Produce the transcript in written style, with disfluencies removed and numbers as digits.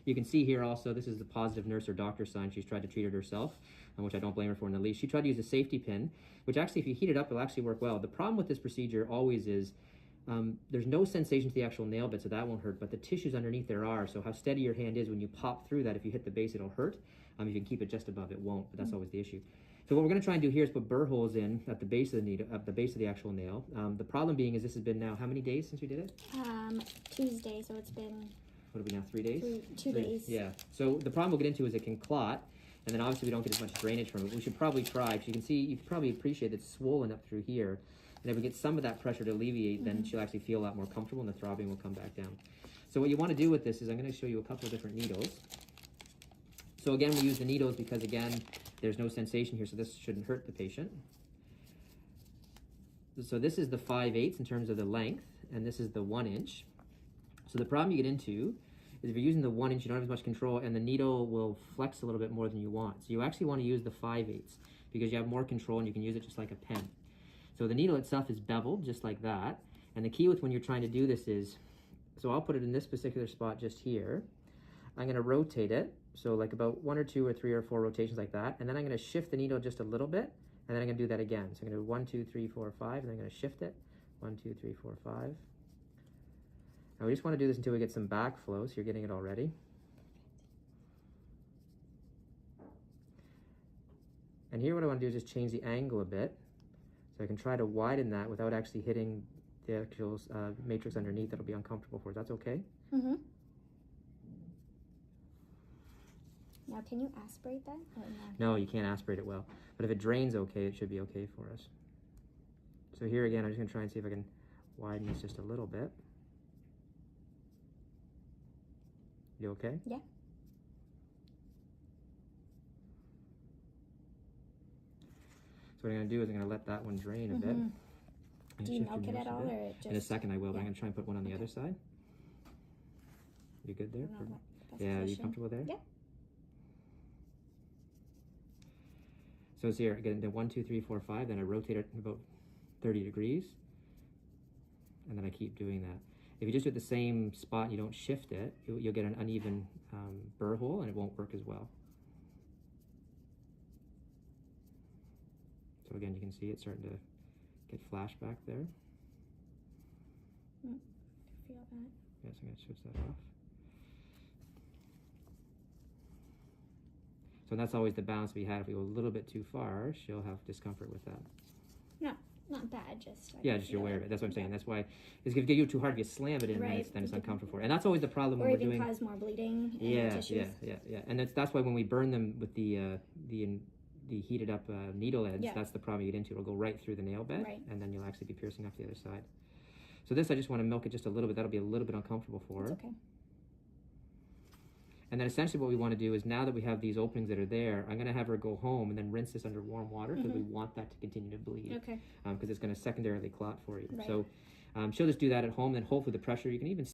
You can see here also, this is the positive nurse or doctor sign. She's tried to treat it herself, which I don't blame her for in the least. She tried to use a safety pin, which actually, if you heat it up, it'll actually work well. The problem with this procedure always is there's no sensation to the actual nail bed, so that won't hurt, but the tissues underneath there are. So how steady your hand is when you pop through that, if you hit the base, it'll hurt. If you can keep it just above, it won't, but that's always the issue. So what we're going to try and do here is put burr holes in at the base of the needle, at the base of the actual nail. The problem being is this has been now how many days since we did it? Tuesday, so it's been... What are we now, 3 days? Two days. Yeah. So the problem we'll get into is it can clot, and then obviously we don't get as much drainage from it. We should probably try, because you can see, you can probably appreciate it's swollen up through here. And if we get some of that pressure to alleviate, then she'll actually feel a lot more comfortable and the throbbing will come back down. So what you want to do with this is I'm going to show you a couple of different needles. So again, we use the needles because, again, there's no sensation here, so this shouldn't hurt the patient. So this is the 5/8 in terms of the length, and this is the 1 inch. So the problem you get into is if you're using the 1 inch, you don't have as much control, and the needle will flex a little bit more than you want. So you actually want to use the 5/8 because you have more control and you can use it just like a pen. So the needle itself is beveled just like that. And the key with when you're trying to do this is, so I'll put it in this particular spot just here. I'm going to rotate it, so like about 1 or 2 or 3 or 4 rotations like that, and then I'm going to shift the needle just a little bit, and then I'm going to do that again. So I'm going to do 1, 2, 3, 4, 5, and then I'm going to shift it. 1, 2, 3, 4, 5. Now we just want to do this until we get some backflow, so you're getting it already. And here what I want to do is just change the angle a bit, so I can try to widen that without actually hitting the actual matrix underneath that'll be uncomfortable for us. That's okay? Mm-hmm. Now, can you aspirate that? No, you can't aspirate it well. But if it drains okay, it should be okay for us. So here again, I'm just going to try and see if I can widen this just a little bit. You okay? Yeah. So what I'm going to do is I'm going to let that one drain a bit. Do you milk it at all, or just... In a second I will, but I'm going to try and put one on the other side. You good there? Yeah, are you comfortable there? Yeah. So it's here, again, 1, 2, 3, 4, 5, then I rotate it about 30 degrees, and then I keep doing that. If you just do it the same spot and you don't shift it, you'll get an uneven burr hole, and it won't work as well. So again, you can see it starting to get flashback there. I feel that. Yes, I'm going to switch that off. So that's always the balance we had. If we go a little bit too far, she'll have discomfort with that. No, not bad, just... Yeah, just you're aware of it. That's what I'm saying. That's why it's going to get you too hard if you slam it in, then it's uncomfortable for it. And that's always the problem when we're doing... Or even cause more bleeding. Yeah. And that's why when we burn them with the heated up needle ends, that's the problem you get into. It'll go right through the nail bed, and then you'll actually be piercing up the other side. So this, I just want to milk it just a little bit. That'll be a little bit uncomfortable for her. It's okay. And then essentially what we want to do is, now that we have these openings that are there, I'm going to have her go home and then rinse this under warm water because we want that to continue to bleed. Okay. Because it's going to secondarily clot for you. Right. So she'll just do that at home, then hopefully the pressure, you can even